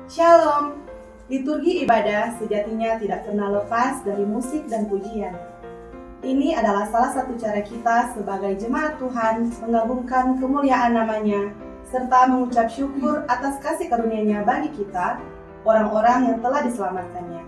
Shalom. Liturgi ibadah sejatinya tidak pernah lepas dari musik dan pujian. Ini adalah salah satu cara kita sebagai jemaat Tuhan mengagungkan kemuliaan namanya, serta mengucap syukur atas kasih karunia-Nya bagi kita, orang-orang yang telah diselamatkannya.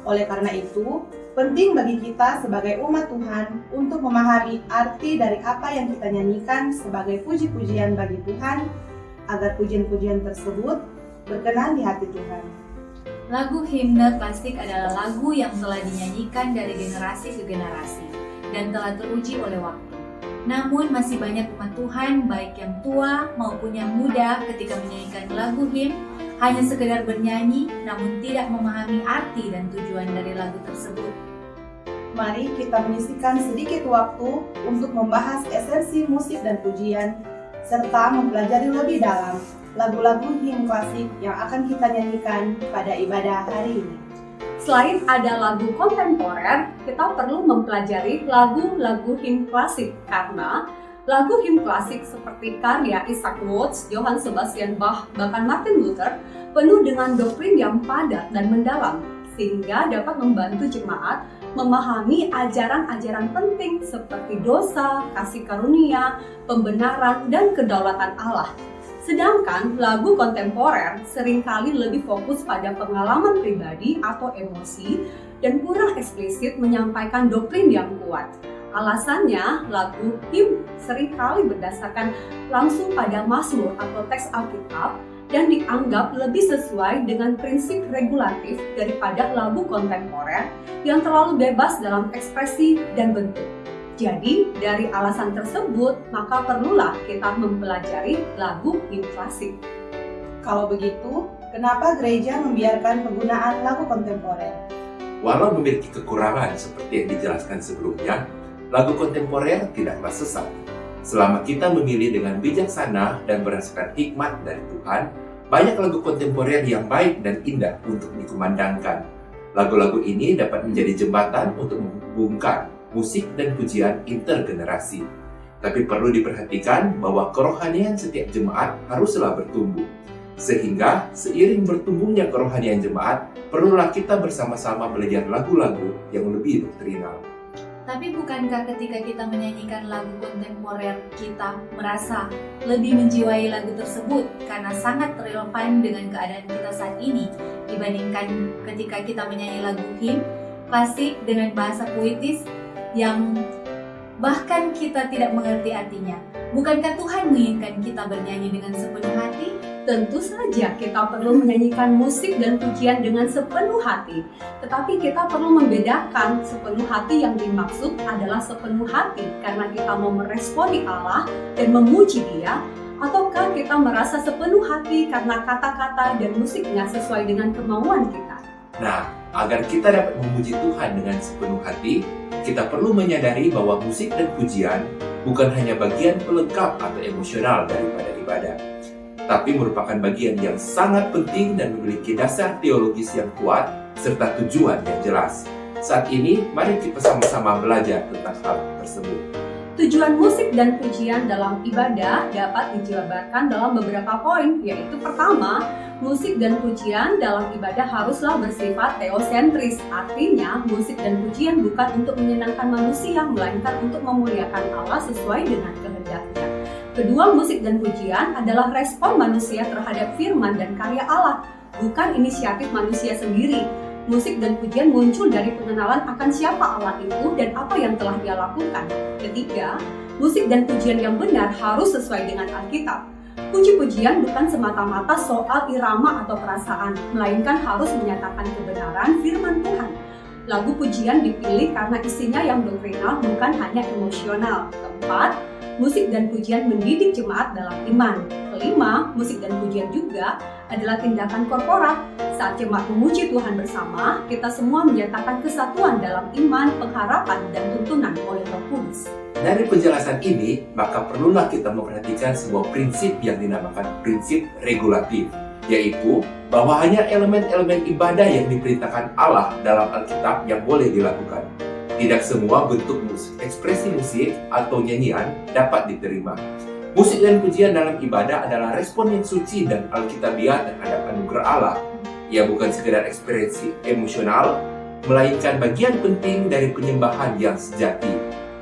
Oleh karena itu, penting bagi kita sebagai umat Tuhan untuk memahami arti dari apa yang kita nyanyikan sebagai puji-pujian bagi Tuhan, agar pujian-pujian tersebut berkenan di hati Tuhan. Lagu himne klasik adalah lagu yang telah dinyanyikan dari generasi ke generasi dan telah teruji oleh waktu. Namun masih banyak umat Tuhan, baik yang tua maupun yang muda, ketika menyanyikan lagu himne hanya sekedar bernyanyi namun tidak memahami arti dan tujuan dari lagu tersebut. Mari kita menyisihkan sedikit waktu untuk membahas esensi musik dan pujian, serta mempelajari lebih dalam lagu-lagu himne klasik yang akan kita nyanyikan pada ibadah hari ini. Selain ada lagu kontemporer, kita perlu mempelajari lagu-lagu himne klasik karena lagu himne klasik seperti karya Isaac Watts, Johann Sebastian Bach, bahkan Martin Luther penuh dengan doktrin yang padat dan mendalam sehingga dapat membantu jemaat memahami ajaran-ajaran penting seperti dosa, kasih karunia, pembenaran, dan kedaulatan Allah. Sedangkan lagu kontemporer seringkali lebih fokus pada pengalaman pribadi atau emosi dan kurang eksplisit menyampaikan doktrin yang kuat. Alasannya, lagu himne seringkali berdasarkan langsung pada mazmur atau teks Alkitab dan dianggap lebih sesuai dengan prinsip regulatif daripada lagu kontemporer yang terlalu bebas dalam ekspresi dan bentuk. Jadi, dari alasan tersebut, maka perlulah kita mempelajari lagu himne klasik. Kalau begitu, kenapa gereja membiarkan penggunaan lagu kontemporer? Walau memiliki kekurangan seperti yang dijelaskan sebelumnya, lagu kontemporer tidaklah sesat. Selama kita memilih dengan bijaksana dan berdasarkan hikmat dari Tuhan, banyak lagu kontemporer yang baik dan indah untuk dikumandangkan. Lagu-lagu ini dapat menjadi jembatan untuk menghubungkan musik dan pujian intergenerasi. Tapi perlu diperhatikan bahwa kerohanian setiap jemaat haruslah bertumbuh. Sehingga seiring bertumbuhnya kerohanian jemaat, perlulah kita bersama-sama belajar lagu-lagu yang lebih doktrinal. Tapi bukankah ketika kita menyanyikan lagu kontemporer, kita merasa lebih menjiwai lagu tersebut karena sangat relevan dengan keadaan kita saat ini dibandingkan ketika kita menyanyi lagu himne klasik dengan bahasa puitis yang bahkan kita tidak mengerti artinya? Bukankah Tuhan menginginkan kita bernyanyi dengan sepenuh hati? Tentu saja kita perlu menyanyikan musik dan pujian dengan sepenuh hati. Tetapi kita perlu membedakan sepenuh hati yang dimaksud adalah sepenuh hati karena kita mau meresponi Allah dan memuji Dia, ataukah kita merasa sepenuh hati karena kata-kata dan musiknya sesuai dengan kemauan kita. Nah, agar kita dapat memuji Tuhan dengan sepenuh hati, kita perlu menyadari bahwa musik dan pujian bukan hanya bagian pelengkap atau emosional daripada ibadah, tapi merupakan bagian yang sangat penting dan memiliki dasar teologis yang kuat serta tujuan yang jelas. Saat ini, mari kita sama-sama belajar tentang hal tersebut. Tujuan musik dan pujian dalam ibadah dapat dijabarkan dalam beberapa poin, yaitu pertama, musik dan pujian dalam ibadah haruslah bersifat teosentris. Artinya, musik dan pujian bukan untuk menyenangkan manusia, melainkan untuk memuliakan Allah sesuai dengan kehendaknya. Kedua, musik dan pujian adalah respon manusia terhadap firman dan karya Allah, bukan inisiatif manusia sendiri. Musik dan pujian muncul dari pengenalan akan siapa Allah itu dan apa yang telah Dia lakukan. Ketiga, musik dan pujian yang benar harus sesuai dengan Alkitab. Puji-pujian bukan semata-mata soal irama atau perasaan, melainkan harus menyatakan kebenaran firman Tuhan. Lagu pujian dipilih karena isinya yang doktrinal, bukan hanya emosional. Keempat, musik dan pujian mendidik jemaat dalam iman. Kelima, musik dan pujian juga adalah tindakan korporat. Saat jemaat memuji Tuhan bersama, kita semua menyatakan kesatuan dalam iman, pengharapan, dan tuntunan oleh Roh Kudus. Dari penjelasan ini, maka perlulah kita memperhatikan sebuah prinsip yang dinamakan prinsip regulatif, yaitu bahwa hanya elemen-elemen ibadah yang diperintahkan Allah dalam Alkitab yang boleh dilakukan. Tidak semua bentuk musik, ekspresi musik atau nyanyian dapat diterima. Musik dan pujian dalam ibadah adalah respon yang suci dan alkitabiah terhadap anugerah Allah. Ia bukan sekedar ekspresi emosional, melainkan bagian penting dari penyembahan yang sejati,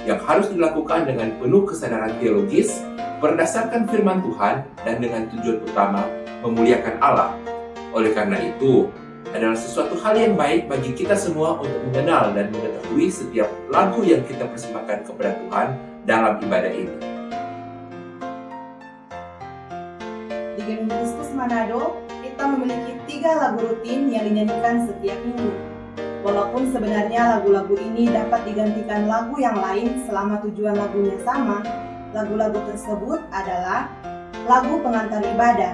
yang harus dilakukan dengan penuh kesadaran teologis, berdasarkan firman Tuhan, dan dengan tujuan utama memuliakan Allah. Oleh karena itu, adalah sesuatu hal yang baik bagi kita semua untuk mengenal dan mengetahui setiap lagu yang kita persembahkan kepada Tuhan dalam ibadah ini. Di Gereja Kristus Manado, kita memiliki 3 lagu rutin yang dinyanyikan setiap minggu. Walaupun sebenarnya lagu-lagu ini dapat digantikan lagu yang lain selama tujuan lagunya sama, lagu-lagu tersebut adalah lagu pengantar ibadah,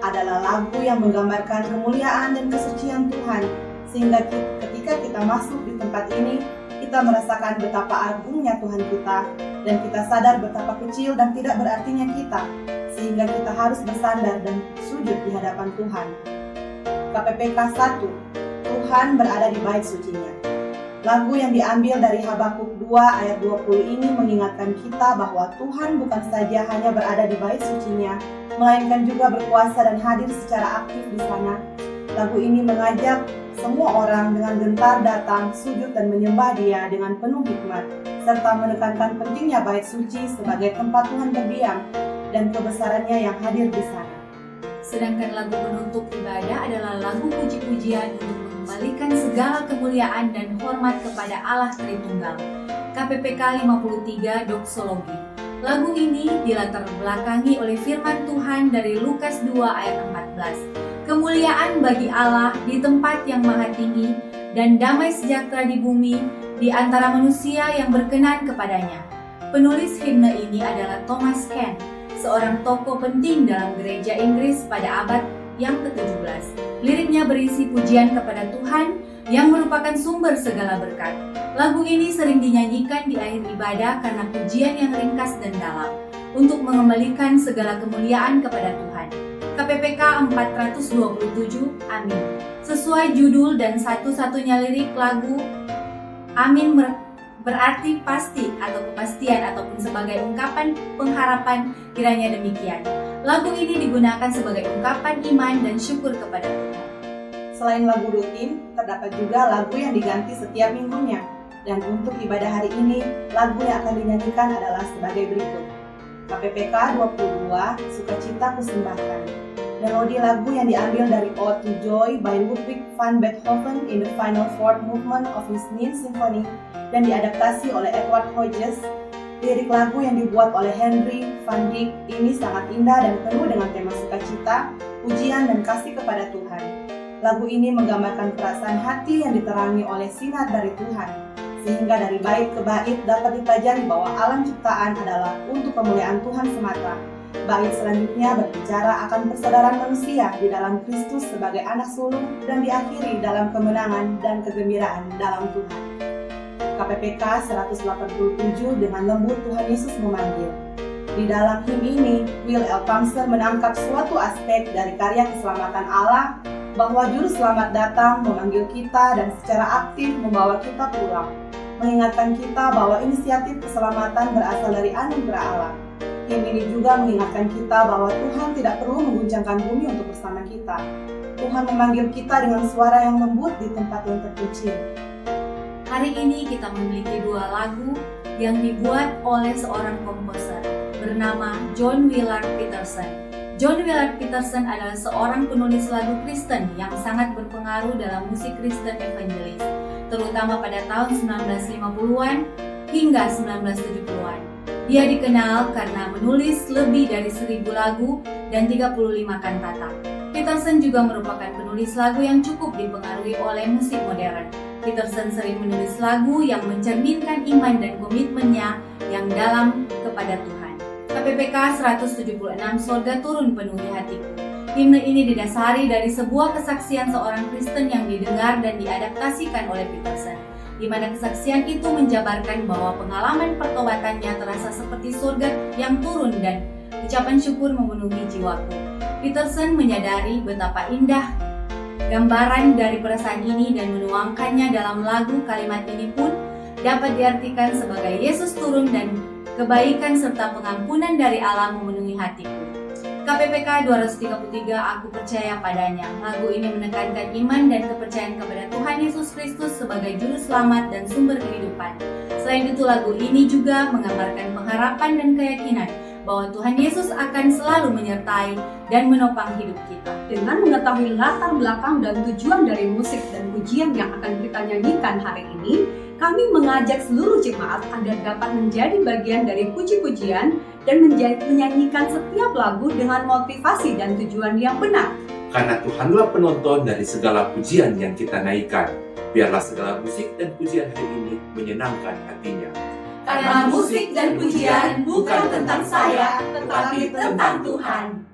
adalah lagu yang menggambarkan kemuliaan dan kesucian Tuhan, sehingga ketika kita masuk di tempat ini, kita merasakan betapa agungnya Tuhan kita, dan kita sadar betapa kecil dan tidak berartinya kita, sehingga kita harus bersandar dan sujud di hadapan Tuhan. KPPK 1, Tuhan berada di bait sucinya. Lagu yang diambil dari Habakuk 2 ayat 20 ini mengingatkan kita bahwa Tuhan bukan saja hanya berada di bait sucinya, melainkan juga berkuasa dan hadir secara aktif di sana. Lagu ini mengajak semua orang dengan gentar datang, sujud dan menyembah Dia dengan penuh hikmat, serta menekankan pentingnya bait suci sebagai tempat Tuhan berdiam dan kebesarannya yang hadir di sana. Sedangkan lagu penutup ibadah adalah lagu puji-pujian untuk mengembalikan segala kemuliaan dan hormat kepada Allah Tritunggal. KPPK 53 Doksologi. Lagu ini dilatar belakangi oleh firman Tuhan dari Lukas 2 ayat 14. Kemuliaan bagi Allah di tempat yang maha tinggi dan damai sejahtera di bumi di antara manusia yang berkenan kepadanya. Penulis himne ini adalah Thomas Ken, seorang tokoh penting dalam gereja Inggris pada abad yang ke-17. Liriknya berisi pujian kepada Tuhan yang merupakan sumber segala berkat. Lagu ini sering dinyanyikan di akhir ibadah karena pujian yang ringkas dan dalam, untuk mengembalikan segala kemuliaan kepada Tuhan. KPPK 427, Amin. Sesuai judul dan satu-satunya lirik lagu, Amin berarti pasti atau kepastian ataupun sebagai ungkapan pengharapan, kiranya demikian. Lagu ini digunakan sebagai ungkapan iman dan syukur kepada Tuhan. Selain lagu rutin, terdapat juga lagu yang diganti setiap minggunya. Dan untuk ibadah hari ini, lagu yang akan dinyanyikan adalah sebagai berikut. KPPK 22, Sukacita Kusembahkan. Melodi lagu yang diambil dari Ode to Joy by Ludwig van Beethoven in the final fourth movement of his Ninth Symphony dan diadaptasi oleh Edward Hodges. Lirik lagu yang dibuat oleh Henry van Dyck ini sangat indah dan penuh dengan tema sukacita, pujian dan kasih kepada Tuhan. Lagu ini menggambarkan perasaan hati yang diterangi oleh sinar dari Tuhan, sehingga dari bait ke bait dapat dipelajari bahwa alam ciptaan adalah untuk kemuliaan Tuhan semata. Bait selanjutnya berbicara akan persaudaraan manusia di dalam Kristus sebagai anak sulung dan diakhiri dalam kemenangan dan kegembiraan dalam Tuhan. KPPK 187 dengan lembut Tuhan Yesus memanggil. Di dalam hymn ini, Will L. Thompson menangkap suatu aspek dari karya keselamatan Allah, bahwa juru selamat datang memanggil kita dan secara aktif membawa kita pulang, mengingatkan kita bahwa inisiatif keselamatan berasal dari anugerah Allah. Hymn ini juga mengingatkan kita bahwa Tuhan tidak perlu mengguncangkan bumi untuk bersama kita. Tuhan memanggil kita dengan suara yang lembut di tempat yang terpencil. Hari ini kita memiliki 2 lagu yang dibuat oleh seorang komposer bernama John Willard Peterson. John Willard Peterson adalah seorang penulis lagu Kristen yang sangat berpengaruh dalam musik Kristen evangelis, terutama pada tahun 1950-an hingga 1970-an. Dia dikenal karena menulis lebih dari 1000 lagu dan 35 kantata. Peterson juga merupakan penulis lagu yang cukup dipengaruhi oleh musik modern. Peterson sering menulis lagu yang mencerminkan iman dan komitmennya yang dalam kepada Tuhan. KPPK 176 Sorga Turun Penuhi Hatiku. Himne ini didasari dari sebuah kesaksian seorang Kristen yang didengar dan diadaptasikan oleh Peterson, di mana kesaksian itu menjabarkan bahwa pengalaman pertobatannya terasa seperti surga yang turun dan ucapan syukur memenuhi jiwaku. Peterson menyadari betapa indah gambaran dari perasaan ini dan menuangkannya dalam lagu. Kalimat ini pun dapat diartikan sebagai Yesus turun dan kebaikan serta pengampunan dari Allah memenuhi memenuhi hatiku. KPPK 233, aku percaya padanya. Lagu ini menekankan iman dan kepercayaan kepada Tuhan Yesus Kristus sebagai juru selamat dan sumber kehidupan. Selain itu, lagu ini juga menggambarkan pengharapan dan keyakinan bahwa Tuhan Yesus akan selalu menyertai dan menopang hidup kita. Dengan mengetahui latar belakang dan tujuan dari musik dan pujian yang akan kita nyanyikan hari ini, kami mengajak seluruh jemaat agar dapat menjadi bagian dari puji-pujian dan menyanyikan setiap lagu dengan motivasi dan tujuan yang benar. Karena Tuhanlah penonton dari segala pujian yang kita naikkan. Biarlah segala musik dan pujian hari ini menyenangkan hatinya. Karena musik dan pujian bukan tentang saya, tetapi tentang Tuhan.